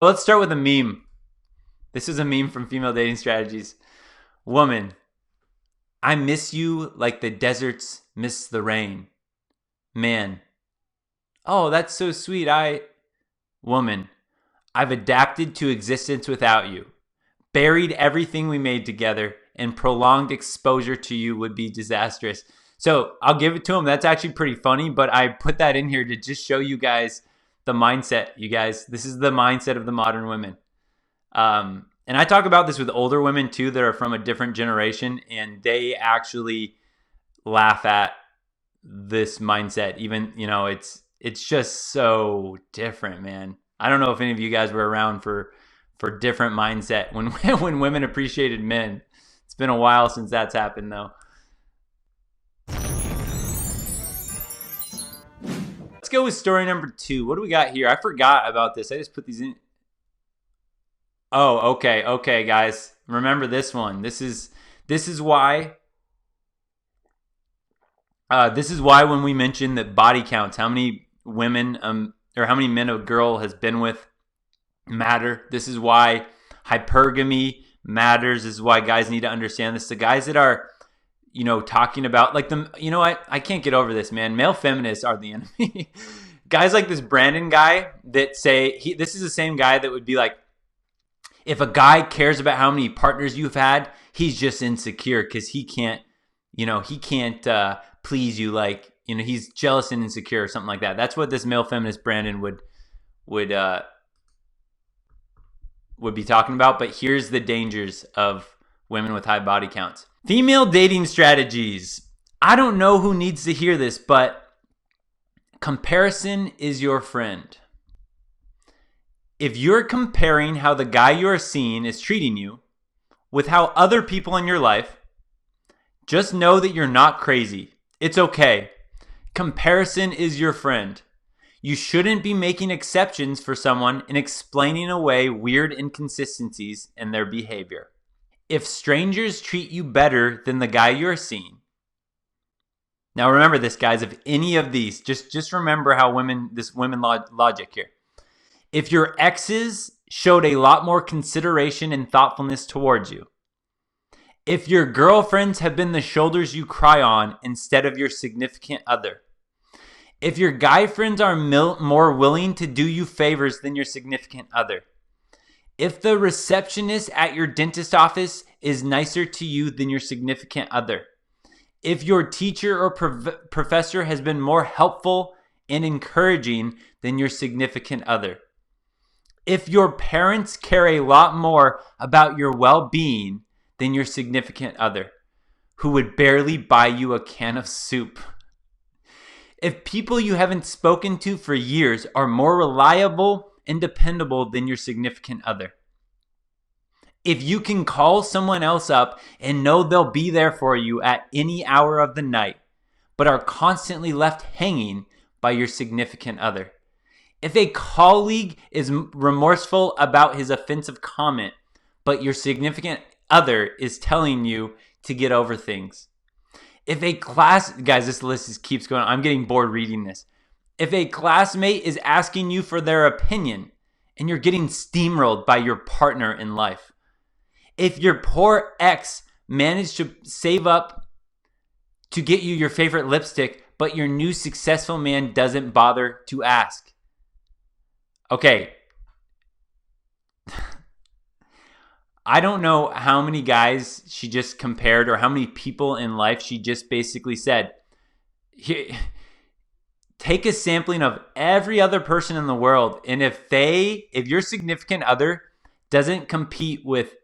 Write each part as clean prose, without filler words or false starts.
Well, let's start with a meme. This is a meme from Female Dating Strategies. Woman, I miss you like the deserts miss the rain. Man, oh, that's so sweet. Woman, I've adapted to existence without you. Buried everything we made together, and prolonged exposure to you would be disastrous. So I'll give it to him. That's actually pretty funny, but I put that in here to just show you guys the mindset, you guys. This is the mindset of the modern women. And I talk about this with older women too that are from a different generation, and they actually laugh at this mindset. Even, it's just so different, man. I don't know if any of you guys were around for different mindset when when women appreciated men. It's been a while since that's happened though. Let's go with story number 2. What do we got here? I forgot about this. I just put these in. Oh, okay, guys. Remember this one. This is why. This is why when we mention that body counts, how many women or how many men a girl has been with matter. This is why hypergamy matters. This is why guys need to understand this. The guys that are, talking about like them, I can't get over this, man. Male feminists are the enemy. Guys like this Brandon guy that say this is the same guy that would be like, if a guy cares about how many partners you've had, he's just insecure because he can't please you. Like, he's jealous and insecure or something like that. That's what this male feminist Brandon would be talking about. But here's the dangers of women with high body counts. Female dating strategies. I don't know who needs to hear this, but comparison is your friend. If you're comparing how the guy you're seeing is treating you with how other people in your life, just know that you're not crazy. It's okay. Comparison is your friend. You shouldn't be making exceptions for someone and explaining away weird inconsistencies in their behavior. If strangers treat you better than the guy you're seeing. Now remember this, guys, if any of these, just remember how women logic here. If your exes showed a lot more consideration and thoughtfulness towards you. If your girlfriends have been the shoulders you cry on instead of your significant other. If your guy friends are more willing to do you favors than your significant other. If the receptionist at your dentist office is nicer to you than your significant other. If your teacher or professor has been more helpful and encouraging than your significant other. If your parents care a lot more about your well-being than your significant other, who would barely buy you a can of soup. If people you haven't spoken to for years are more reliable and dependable than your significant other. If you can call someone else up and know they'll be there for you at any hour of the night, but are constantly left hanging by your significant other. If a colleague is remorseful about his offensive comment, but your significant other is telling you to get over things. If a guys, this list keeps going. I'm getting bored reading this. If a classmate is asking you for their opinion and you're getting steamrolled by your partner in life. If your poor ex managed to save up to get you your favorite lipstick, but your new successful man doesn't bother to ask. Okay. I don't know how many guys she just compared or how many people in life she just basically said, take a sampling of every other person in the world. And if your significant other doesn't compete with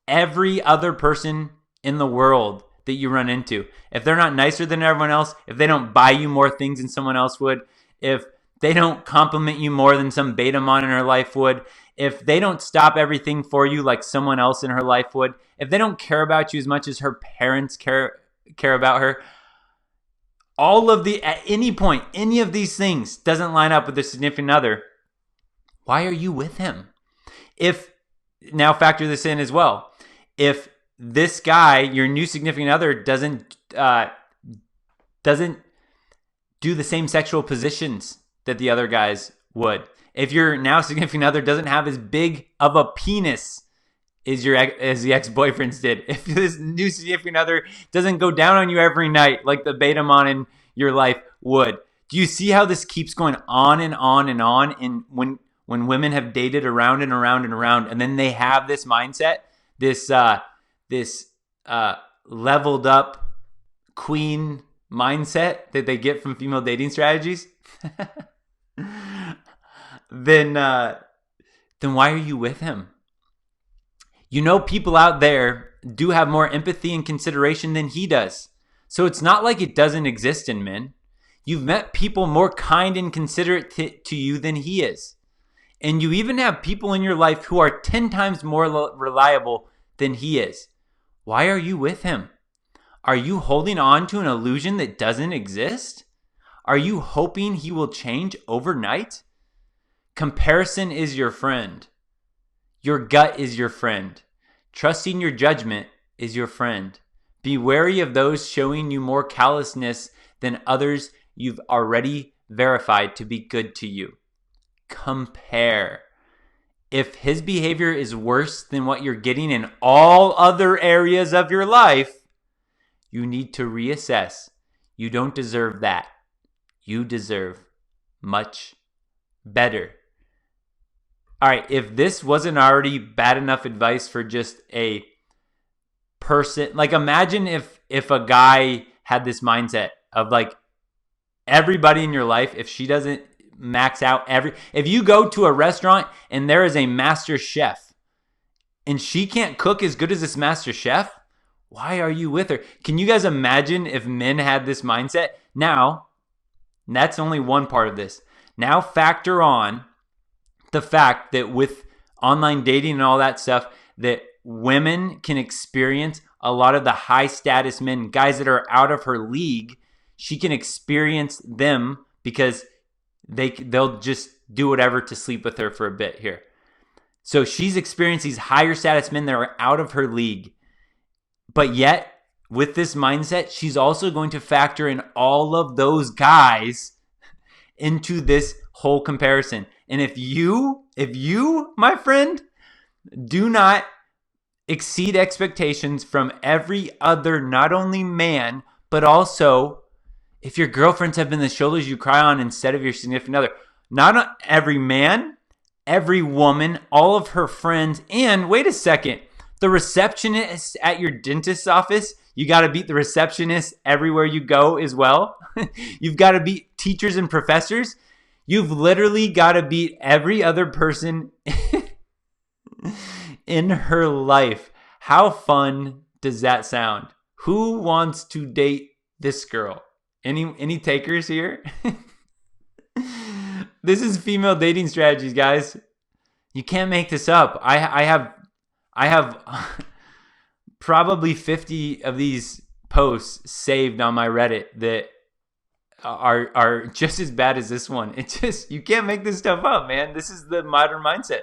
every other person in the world that you run into, if they're not nicer than everyone else, if they don't buy you more things than someone else would, if they don't compliment you more than some beta mon in her life would, if they don't stop everything for you like someone else in her life would, if they don't care about you as much as her parents care about her, at any point, any of these things doesn't line up with the significant other, why are you with him? Now factor this in as well. If this guy, your new significant other, doesn't do the same sexual positions that the other guys would. If your now significant other doesn't have as big of a penis as the ex-boyfriends did, if this new significant other doesn't go down on you every night like the beta man in your life would. Do you see how this keeps going on and on and on? And when women have dated around and around and around, and then they have this mindset, this leveled up queen mindset that they get from female dating strategies, then why are you with him? You know, people out there do have more empathy and consideration than he does. So it's not like it doesn't exist in men. You've met people more kind and considerate to you than he is. And you even have people in your life who are 10 times more reliable than he is. Why are you with him? Are you holding on to an illusion that doesn't exist? Are you hoping he will change overnight? Comparison is your friend. Your gut is your friend. Trusting your judgment is your friend. Be wary of those showing you more callousness than others you've already verified to be good to you. Compare. If his behavior is worse than what you're getting in all other areas of your life, you need to reassess. You don't deserve that. You deserve much better. All right, if this wasn't already bad enough advice for just a person, like imagine if a guy had this mindset of like everybody in your life, if she doesn't max out if you go to a restaurant and there is a master chef and she can't cook as good as this master chef, why are you with her? Can you guys imagine if men had this mindset? Now, that's only one part of this. Now factor on the fact that with online dating and all that stuff, that women can experience a lot of the high status men, guys that are out of her league. She can experience them because they'll just do whatever to sleep with her for a bit here. So she's experienced these higher status men that are out of her league. But yet, with this mindset, she's also going to factor in all of those guys into this whole comparison. And if you, my friend, do not exceed expectations from every other, not only man, but also if your girlfriends have been the shoulders you cry on instead of your significant other, not every man, every woman, all of her friends, and wait a second, the receptionist at your dentist's office, you got to beat the receptionist everywhere you go as well. You've got to beat teachers and professors. You've literally got to beat every other person in her life. How fun does that sound? Who wants to date this girl? Any takers here? This is female dating strategies, guys. You can't make this up. I have probably 50 of these posts saved on my Reddit that are just as bad as this one. It's just, you can't make this stuff up, man. This is the modern mindset.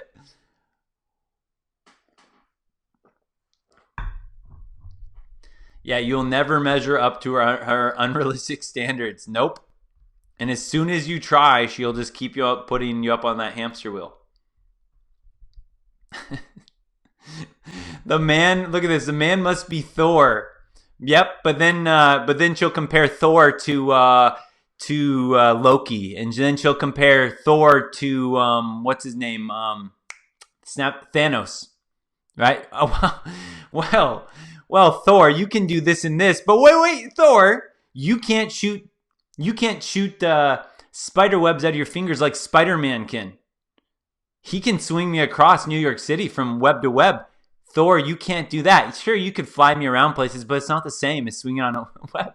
Yeah, you'll never measure up to her unrealistic standards. Nope. And as soon as you try, she'll just keep you up, putting you up on that hamster wheel. The man, look at this. The man must be Thor. Yep, but then she'll compare Thor to Loki, and then she'll compare Thor to what's his name? Thanos, right? Oh, well, Thor, you can do this and this, but wait, Thor, you can't shoot spider webs out of your fingers like Spider-Man can. He can swing me across New York City from web to web. Thor, you can't do that. Sure, you could fly me around places, but it's not the same as swinging on a web.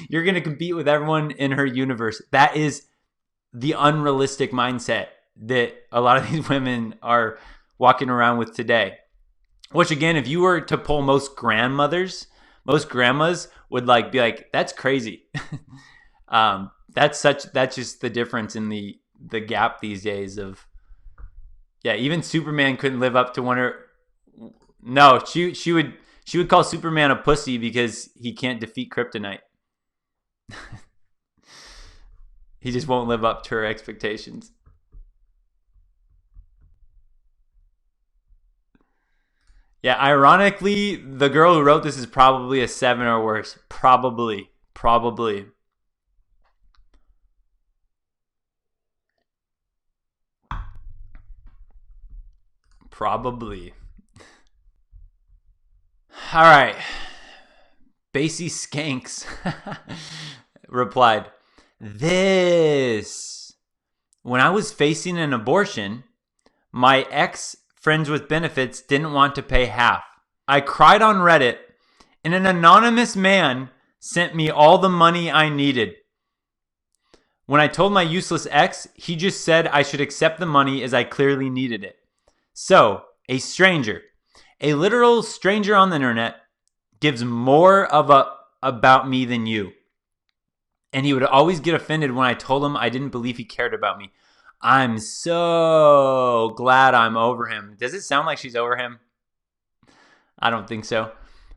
You're going to compete with everyone in her universe. That is the unrealistic mindset that a lot of these women are walking around with today. Which, again, if you were to poll most grandmas would be like, that's crazy. That's just the difference in the gap these days of, yeah, even Superman couldn't live up to one or. No, she would call Superman a pussy because he can't defeat kryptonite. He just won't live up to her expectations. Yeah, ironically, the girl who wrote this is probably a 7 or worse. Probably. Probably. Probably. All right. Basie Skanks replied, "This. When I was facing an abortion, my ex friends with benefits didn't want to pay half. I cried on Reddit, and an anonymous man sent me all the money I needed. When I told my useless ex, he just said I should accept the money as I clearly needed it. So, a stranger, a literal stranger on the internet, gives more of a about me than you. And he would always get offended when I told him I didn't believe he cared about me. I'm so glad I'm over him." Does it sound like she's over him? I don't think so.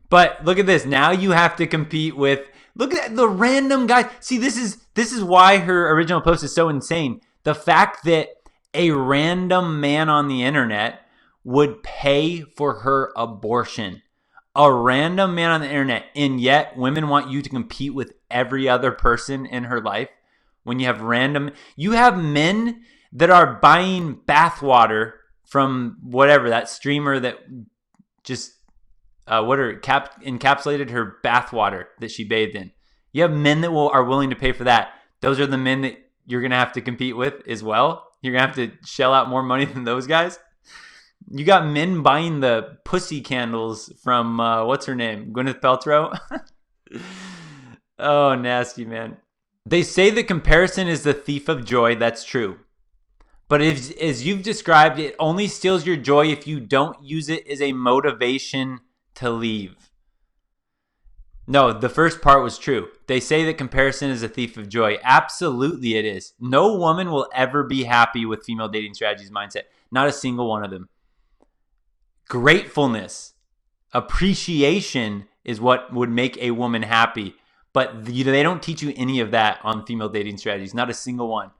But look at this. Now you have to compete with, look at the random guys. See, this is why her original post is so insane. The fact that a random man on the internet would pay for her abortion. A random man on the internet, and yet women want you to compete with every other person in her life. When you have men that are buying bathwater from whatever, that streamer that just encapsulated her bathwater that she bathed in. You have men that are willing to pay for that. Those are the men that you're gonna have to compete with as well. You're gonna have to shell out more money than those guys. You got men buying the pussy candles from what's her name, Gwyneth Paltrow. Oh, nasty, man. They say that comparison is the thief of joy. That's true. But as you've described, it only steals your joy if you don't use it as a motivation to leave. No, the first part was true. They say that comparison is a thief of joy. Absolutely it is. No woman will ever be happy with female dating strategies mindset. Not a single one of them. Gratefulness, appreciation is what would make a woman happy. But they don't teach you any of that on female dating strategies. Not a single one.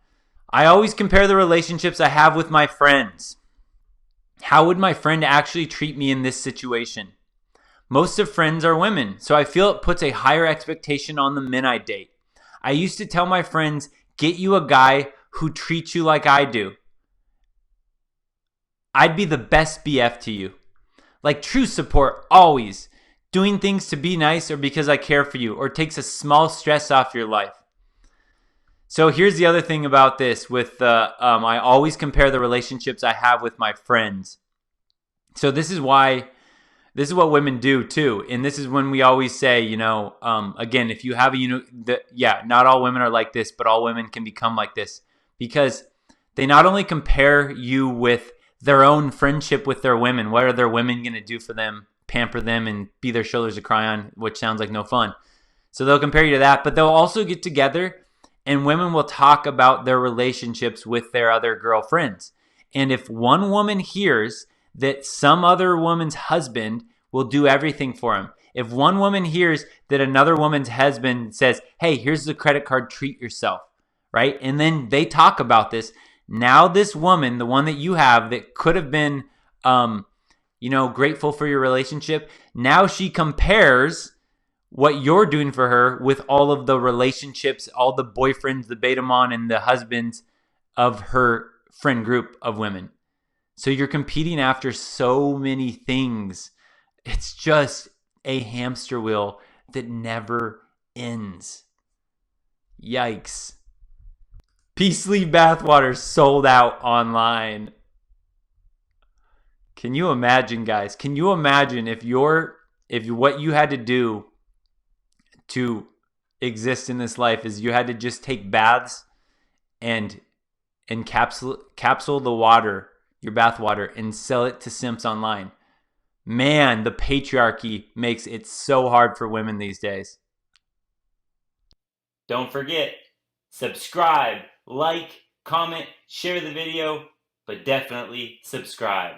I always compare the relationships I have with my friends. How would my friend actually treat me in this situation? Most of friends are women, so I feel it puts a higher expectation on the men I date. I used to tell my friends, get you a guy who treats you like I do. I'd be the best BF to you. Like true support, always. Doing things to be nice or because I care for you, or takes a small stress off your life. So here's the other thing about this with I always compare the relationships I have with my friends. So this is what women do too. And this is when we always say, again, if you have not all women are like this, but all women can become like this, because they not only compare you with their own friendship with their women. What are their women going to do for them? Pamper them and be their shoulders to cry on, which sounds like no fun. So they'll compare you to that, but they'll also get together and women will talk about their relationships with their other girlfriends. And if one woman hears that some other woman's husband will do everything for him, if one woman hears that another woman's husband says, hey, here's the credit card, treat yourself, right? And then they talk about this. Now this woman, the one that you have that could have been, grateful for your relationship, now she compares what you're doing for her with all of the relationships, all the boyfriends, the beta mon, and the husbands of her friend group of women. So you're competing after so many things. It's just a hamster wheel that never ends. Yikes. Peace Sleeve bathwater sold out online. Can you imagine, guys? Can you imagine if what you had to do to exist in this life is you had to just take baths and capsule the water, your bath water, and sell it to simps online? Man, the patriarchy makes it so hard for women these days. Don't forget, subscribe, like, comment, share the video, but definitely subscribe.